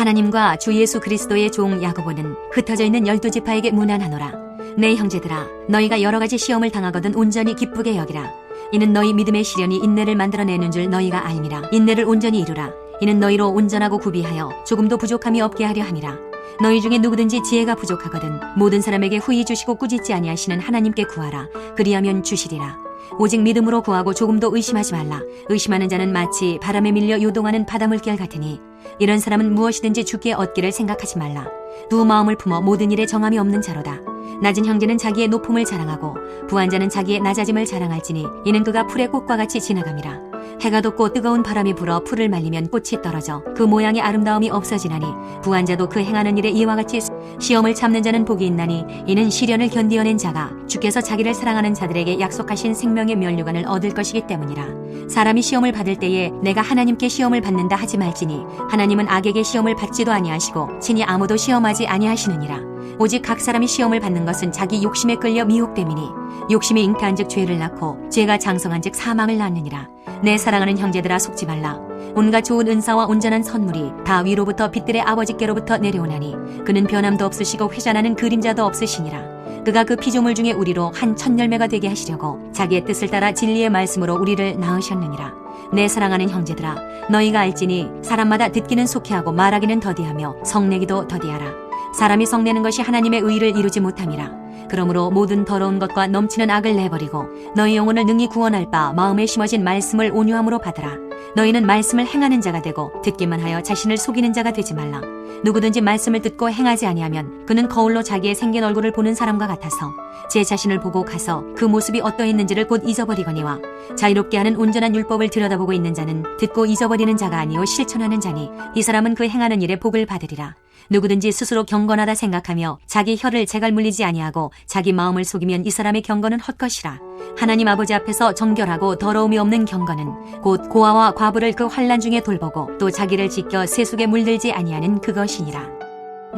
하나님과 주 예수 그리스도의 종 야고보는 흩어져 있는 12지파에게 문안하노라. 내 형제들아, 너희가 여러 가지 시험을 당하거든 온전히 기쁘게 여기라. 이는 너희 믿음의 시련이 인내를 만들어내는 줄 너희가 알미라. 인내를 온전히 이루라. 이는 너희로 온전하고 구비하여 조금도 부족함이 없게 하려 함이라. 너희 중에 누구든지 지혜가 부족하거든 모든 사람에게 후히 주시고 꾸짖지 아니하시는 하나님께 구하라. 그리하면 주시리라. 오직 믿음으로 구하고 조금도 의심하지 말라. 의심하는 자는 마치 바람에 밀려 요동하는 바닷물결 같으니 이런 사람은 무엇이든지 주께 얻기를 생각하지 말라. 두 마음을 품어 모든 일에 정함이 없는 자로다. 낮은 형제는 자기의 높음을 자랑하고 부한 자는 자기의 낮아짐을 자랑할지니 이는 그가 풀의 꽃과 같이 지나감이라. 해가 돋고 뜨거운 바람이 불어 풀을 말리면 꽃이 떨어져 그 모양의 아름다움이 없어지나니 부한 자도 그 행하는 일에 이와 같이 시험을 참는 자는 복이 있나니 이는 시련을 견디어낸 자가 주께서 자기를 사랑하는 자들에게 약속하신 생명의 면류관을 얻을 것이기 때문이라. 사람이 시험을 받을 때에 내가 하나님께 시험을 받는다 하지 말지니 하나님은 악에게 시험을 받지도 아니하시고 친히 아무도 시험하지 아니하시느니라. 오직 각 사람이 시험을 받는 것은 자기 욕심에 끌려 미혹됨이니 욕심이 잉태한즉 죄를 낳고 죄가 장성한즉 사망을 낳느니라. 내 사랑하는 형제들아, 속지 말라. 온갖 좋은 은사와 온전한 선물이 다 위로부터 빛들의 아버지께로부터 내려오나니 그는 변함도 없으시고 회전하는 그림자도 없으시니라. 그가 그 피조물 중에 우리로 한 천 열매가 되게 하시려고 자기의 뜻을 따라 진리의 말씀으로 우리를 낳으셨느니라. 내 사랑하는 형제들아, 너희가 알지니 사람마다 듣기는 속히하고 말하기는 더디하며 성내기도 더디하라. 사람이 성내는 것이 하나님의 의를 이루지 못함이라. 그러므로 모든 더러운 것과 넘치는 악을 내버리고 너희 영혼을 능히 구원할 바 마음에 심어진 말씀을 온유함으로 받으라. 너희는 말씀을 행하는 자가 되고 듣기만 하여 자신을 속이는 자가 되지 말라. 누구든지 말씀을 듣고 행하지 아니하면 그는 거울로 자기의 생긴 얼굴을 보는 사람과 같아서 제 자신을 보고 가서 그 모습이 어떠했는지를 곧 잊어버리거니와 자유롭게 하는 온전한 율법을 들여다보고 있는 자는 듣고 잊어버리는 자가 아니요 실천하는 자니 이 사람은 그 행하는 일에 복을 받으리라. 누구든지 스스로 경건하다 생각하며 자기 혀를 재갈 물리지 아니하고 자기 마음을 속이면 이 사람의 경건은 헛것이라. 하나님 아버지 앞에서 정결하고 더러움이 없는 경건은 곧 고아와 과부를 그 환난 중에 돌보고 또 자기를 지켜 세속에 물들지 아니하는 그것이니라.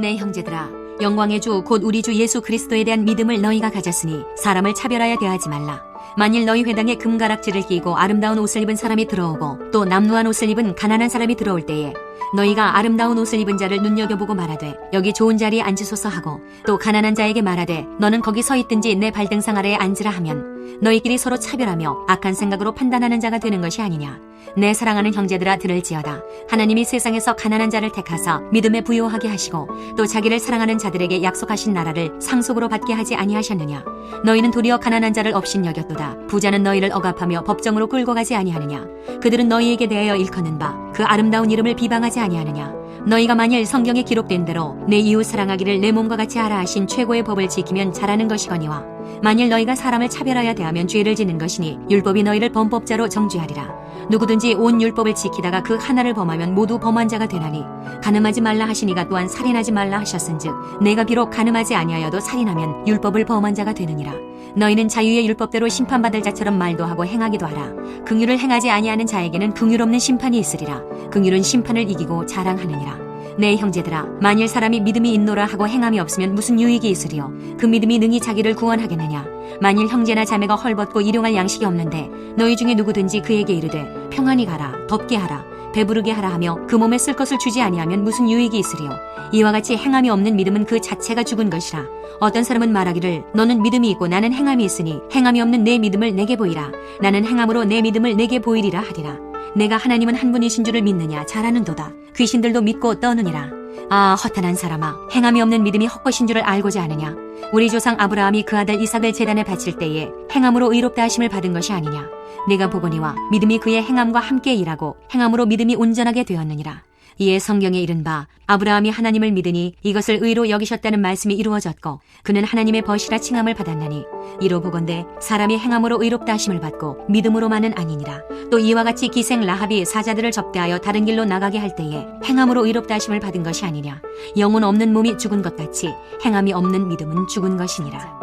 내 형제들아, 영광의 주 곧 우리 주 예수 그리스도에 대한 믿음을 너희가 가졌으니 사람을 차별하여 대하지 말라. 만일 너희 회당에 금가락지를 끼고 아름다운 옷을 입은 사람이 들어오고 또 남루한 옷을 입은 가난한 사람이 들어올 때에 너희가 아름다운 옷을 입은 자를 눈여겨보고 말하되 여기 좋은 자리에 앉으소서 하고 또 가난한 자에게 말하되 너는 거기 서 있든지 내 발등상 아래에 앉으라 하면 너희끼리 서로 차별하며 악한 생각으로 판단하는 자가 되는 것이 아니냐. 내 사랑하는 형제들아, 들을지어다. 하나님이 세상에서 가난한 자를 택하사 믿음에 부요하게 하시고 또 자기를 사랑하는 자들에게 약속하신 나라를 상속으로 받게 하지 아니하셨느냐. 너희는 도리어 가난한 자를 업신여겼도다. 부자는 너희를 억압하며 법정으로 끌고 가지 아니하느냐. 그들은 너희에게 대하여 일컫는 바 그 아름다운 이름을 비방하지 아니하느냐. 너희가 만일 성경에 기록된 대로 내 이웃 사랑하기를 내 몸과 같이 하라 하신 최고의 법을 지키면 잘하는 것이거니와 만일 너희가 사람을 차별하여 대하면 죄를 지는 것이니 율법이 너희를 범법자로 정죄하리라. 누구든지 온 율법을 지키다가 그 하나를 범하면 모두 범한 자가 되나니 간음하지 말라 하시니가 또한 살인하지 말라 하셨은즉 내가 비록 간음하지 아니하여도 살인하면 율법을 범한 자가 되느니라. 너희는 자유의 율법대로 심판받을 자처럼 말도 하고 행하기도 하라. 긍휼을 행하지 아니하는 자에게는 긍휼 없는 심판이 있으리라. 긍휼은 심판을 이기고 자랑하느니라. 내 형제들아, 만일 사람이 믿음이 있노라 하고 행함이 없으면 무슨 유익이 있으리요. 그 믿음이 능히 자기를 구원하겠느냐. 만일 형제나 자매가 헐벗고 일용할 양식이 없는데 너희 중에 누구든지 그에게 이르되 평안히 가라, 덥게 하라, 배부르게 하라 하며 그 몸에 쓸 것을 주지 아니하면 무슨 유익이 있으리요. 이와 같이 행함이 없는 믿음은 그 자체가 죽은 것이라. 어떤 사람은 말하기를 너는 믿음이 있고 나는 행함이 있으니 행함이 없는 내 믿음을 내게 보이라. 나는 행함으로 내 믿음을 내게 보이리라 하리라. 내가 하나님은 한 분이신 줄을 믿느냐. 잘하는도다. 귀신들도 믿고 떠느니라. 아, 허탄한 사람아, 행함이 없는 믿음이 헛것인 줄을 알고자 하느냐. 우리 조상 아브라함이 그 아들 이삭을 제단에 바칠 때에 행함으로 의롭다 하심을 받은 것이 아니냐. 네가 보거니와 믿음이 그의 행함과 함께 일하고 행함으로 믿음이 온전하게 되었느니라. 이에 성경에 이른 바 아브라함이 하나님을 믿으니 이것을 의로 여기셨다는 말씀이 이루어졌고 그는 하나님의 벗이라 칭함을 받았나니 이로 보건대 사람이 행함으로 의롭다 하심을 받고 믿음으로만은 아니니라. 또 이와 같이 기생 라합이 사자들을 접대하여 다른 길로 나가게 할 때에 행함으로 의롭다 하심을 받은 것이 아니냐. 영혼 없는 몸이 죽은 것 같이 행함이 없는 믿음은 죽은 것이니라.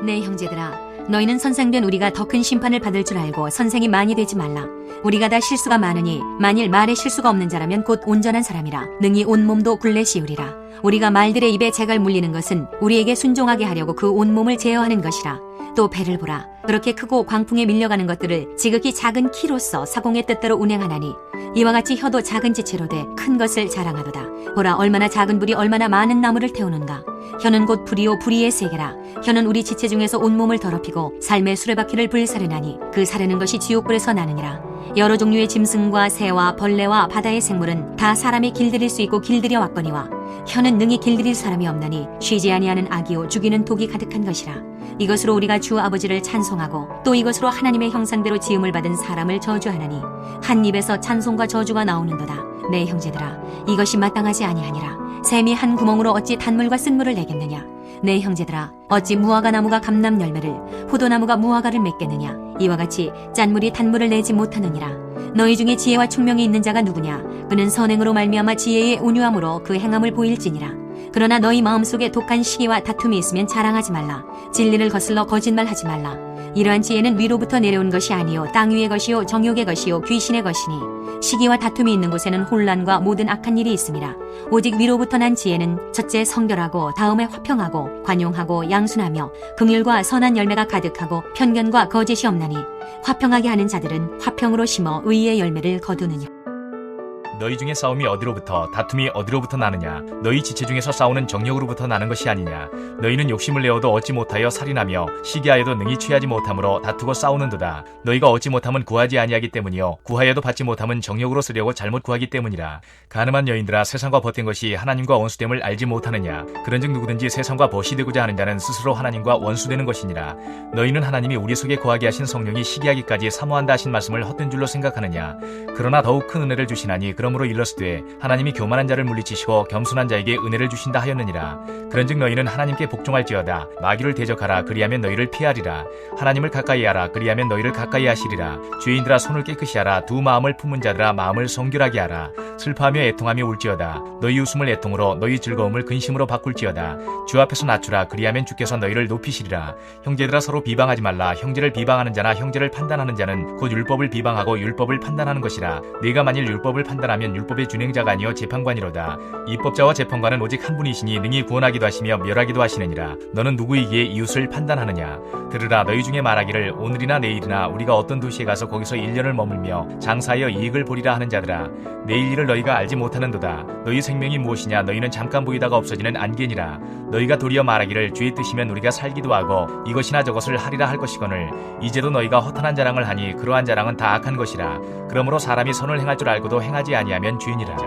내 형제들아, 너희는 선생된 우리가 더 큰 심판을 받을 줄 알고 선생이 많이 되지 말라. 우리가 다 실수가 많으니 만일 말에 실수가 없는 자라면 곧 온전한 사람이라 능히 온몸도 굴레 씌우리라. 우리가 말들의 입에 재갈 물리는 것은 우리에게 순종하게 하려고 그 온몸을 제어하는 것이라. 또 배를 보라. 그렇게 크고 광풍에 밀려가는 것들을 지극히 작은 키로서 사공의 뜻대로 운행하나니 이와 같이 혀도 작은 지체로 돼 큰 것을 자랑하도다. 보라, 얼마나 작은 불이 얼마나 많은 나무를 태우는가. 혀는 곧 불이요 불의의 세계라. 혀는 우리 지체 중에서 온몸을 더럽히고 삶의 수레바퀴를 불사르나니 그 사르는 것이 지옥불에서 나느니라. 여러 종류의 짐승과 새와 벌레와 바다의 생물은 다 사람이 길들일 수 있고 길들여 왔거니와 혀는 능히 길들일 사람이 없나니 쉬지 아니하는 악이요 죽이는 독이 가득한 것이라. 이것으로 우리가 주 아버지를 찬송하고 또 이것으로 하나님의 형상대로 지음을 받은 사람을 저주하나니 한 입에서 찬송과 저주가 나오는도다. 내 형제들아, 이것이 마땅하지 아니하니라. 샘이 한 구멍으로 어찌 단물과 쓴물을 내겠느냐. 내 형제들아, 어찌 무화과 나무가 감람 열매를 포도나무가 무화과를 맺겠느냐. 이와 같이 짠물이 단물을 내지 못하느니라. 너희 중에 지혜와 총명이 있는 자가 누구냐. 그는 선행으로 말미암아 지혜의 온유함으로 그 행함을 보일지니라. 그러나 너희 마음속에 독한 시기와 다툼이 있으면 자랑하지 말라. 진리를 거슬러 거짓말하지 말라. 이러한 지혜는 위로부터 내려온 것이 아니요 땅 위의 것이요 정욕의 것이요 귀신의 것이니 시기와 다툼이 있는 곳에는 혼란과 모든 악한 일이 있음이라. 오직 위로부터 난 지혜는 첫째 성결하고 다음에 화평하고 관용하고 양순하며 긍휼과 선한 열매가 가득하고 편견과 거짓이 없나니 화평하게 하는 자들은 화평으로 심어 의의 열매를 거두느냐. 너희 중에 싸움이 어디로부터 다툼이 어디로부터 나느냐. 너희 지체 중에서 싸우는 정욕으로부터 나는 것이 아니냐. 너희는 욕심을 내어도 얻지 못하여 살인하며 시기하여도 능히 취하지 못함으로 다투고 싸우는도다. 너희가 얻지 못함은 구하지 아니하기 때문이요 구하여도 받지 못함은 정욕으로 쓰려고 잘못 구하기 때문이라. 가늠한 여인들아, 세상과 벗된 것이 하나님과 원수됨을 알지 못하느냐. 그런즉 누구든지 세상과 벗이 되고자 하는 자는 스스로 하나님과 원수되는 것이니라. 너희는 하나님이 우리 속에 거하게 하신 성령이 시기하기까지 사모한다 하신 말씀을 헛된 줄로 생각하느냐. 그러나 더욱 큰 은혜를 주시나니 그러므로 일렀으되 하나님이 교만한 자를 물리치시고 겸손한 자에게 은혜를 주신다 하였느니라. 그런즉 너희는 하나님께 복종할지어다. 마귀를 대적하라. 그리하면 너희를 피하리라. 하나님을 가까이 하라. 그리하면 너희를 가까이 하시리라. 죄인들아, 손을 깨끗이 하라. 두 마음을 품은 자들아, 마음을 성결하게 하라. 슬퍼하며 애통하며 울지어다. 너희 웃음을 애통으로 너희 즐거움을 근심으로 바꿀지어다. 주 앞에서 낮추라. 그리하면 주께서 너희를 높이시리라. 형제들아, 서로 비방하지 말라. 형제를 비방하는 자나 형제를 판단하는 자는 곧 율법을 비방하고 율법을 판단하는 것이라. 네가 만일 율법을 판단하면 율법의 준행자가 아니요 재판관이로다. 입법자와 재판관은 오직 한 분이시니 능히 구원하기도 하시며 멸하기도 하시느니라. 너는 누구이기에 이웃을 판단하느냐. 들으라, 너희 중에 말하기를 오늘이나 내일이나 우리가 어떤 도시에 가서 거기서 1년을 머물며 장사하여 이익을 보리라 하는 자들아, 내일 일을 너희가 알지 못하는도다. 너희 생명이 무엇이냐. 너희는 잠깐 보이다가 없어지는 안개니라. 너희가 도리어 말하기를 주의 뜻이면 우리가 살기도 하고 이것이나 저것을 하리라 할 것이거늘 이제도 너희가 허탄한 자랑을 하니 그러한 자랑은 다 악한 것이라. 그러므로 사람이 선을 행할 줄 알고도 행하지 아니하면 죄인이라.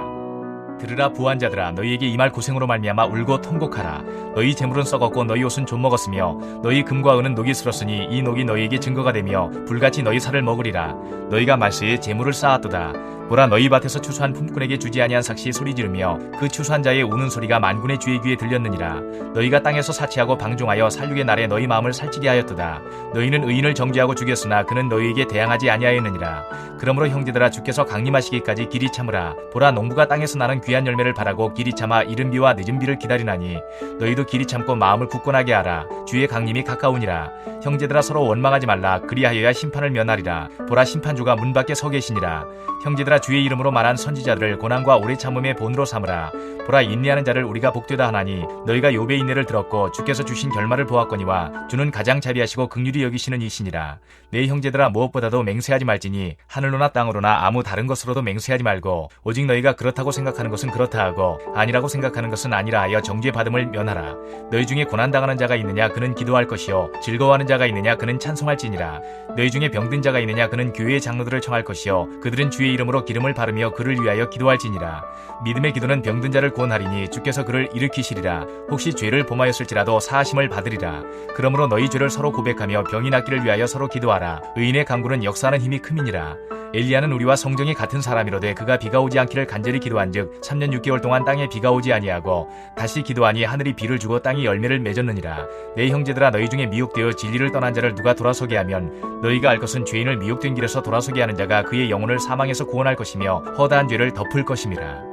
들으라, 부한 자들아, 너희에게 이 말 고생으로 말미암아 울고 통곡하라. 너희 재물은 썩었고 너희 옷은 좀 먹었으며 너희 금과 은은 녹이 슬었으니 이 녹이 너희에게 증거가 되며 불같이 너희 살을 먹으리라. 너희가 말세에 재물을 쌓았도다. 보라, 너희 밭에서 추수한 품꾼에게 주지 아니한 삭시 소리 지르며 그 추수한 자의 우는 소리가 만군의 주의 귀에 들렸느니라. 너희가 땅에서 사치하고 방종하여 살육의 날에 너희 마음을 살찌게 하였도다. 너희는 의인을 정죄하고 죽였으나 그는 너희에게 대항하지 아니하였느니라. 그러므로 형제들아, 주께서 강림하시기까지 길이 참으라. 보라, 농부가 땅에서 나는 귀한 열매를 바라고 길이 참아 이른 비와 늦은 비를 기다리나니 너희도 길이 참고 마음을 굳건하게 하라. 주의 강림이 가까우니라. 형제들아, 서로 원망하지 말라. 그리하여야 심판을 면하리라. 보라, 심판주가 문 밖에 서 계시니라. 형제들아, 주의 이름으로 말한 선지자들을 고난과 오래 참음의 본으로 삼으라. 보라, 인내하는 자를 우리가 복되다 하나니 너희가 욥의 인내를 들었고 주께서 주신 결말을 보았거니와 주는 가장 자비하시고 긍휼히 여기시는 이시니라. 내 형제들아, 무엇보다도 맹세하지 말지니 하늘로나 땅으로나 아무 다른 것으로도 맹세하지 말고 오직 너희가 그렇다고 생각하는 것은 그렇다 하고 아니라고 생각하는 것은 아니라 하여 정죄 받음을 면하라. 너희 중에 고난당하는 자가 있느냐. 그는 기도할 것이요 즐거워하는 자가 있느냐. 그는 찬송할지니라. 너희 중에 병든 자가 있느냐. 그는 교회의 장로들을 청할 것이요 그들은 주의 이름으로 기름을 바르며 그를 위하여 기도할지니라. 믿음의 기도는 병든 자를 구원하리니 주께서 그를 일으키시리라. 혹시 죄를 범하였을지라도 사하심을 받으리라. 그러므로 너희 죄를 서로 고백하며 병이 낫기를 위하여 서로 기도하라. 의인의 강구는 역사하는 힘이 큼이니라. 엘리야는 우리와 성정이 같은 사람이로되 그가 비가 오지 않기를 간절히 기도한즉 3년 6개월 동안 땅에 비가 오지 아니하고 다시 기도하니 하늘이 비를 주고 땅이 열매를 맺었느니라. 내 형제들아, 너희 중에 미혹되어 진리를 떠난 자를 누가 돌아서게 하면 너희가 알 것은 죄인을 미혹된 길에서 돌아서게 하는 자가 그의 영혼을 사망에서 구원할 것이며 허다한 죄를 덮을 것임이라.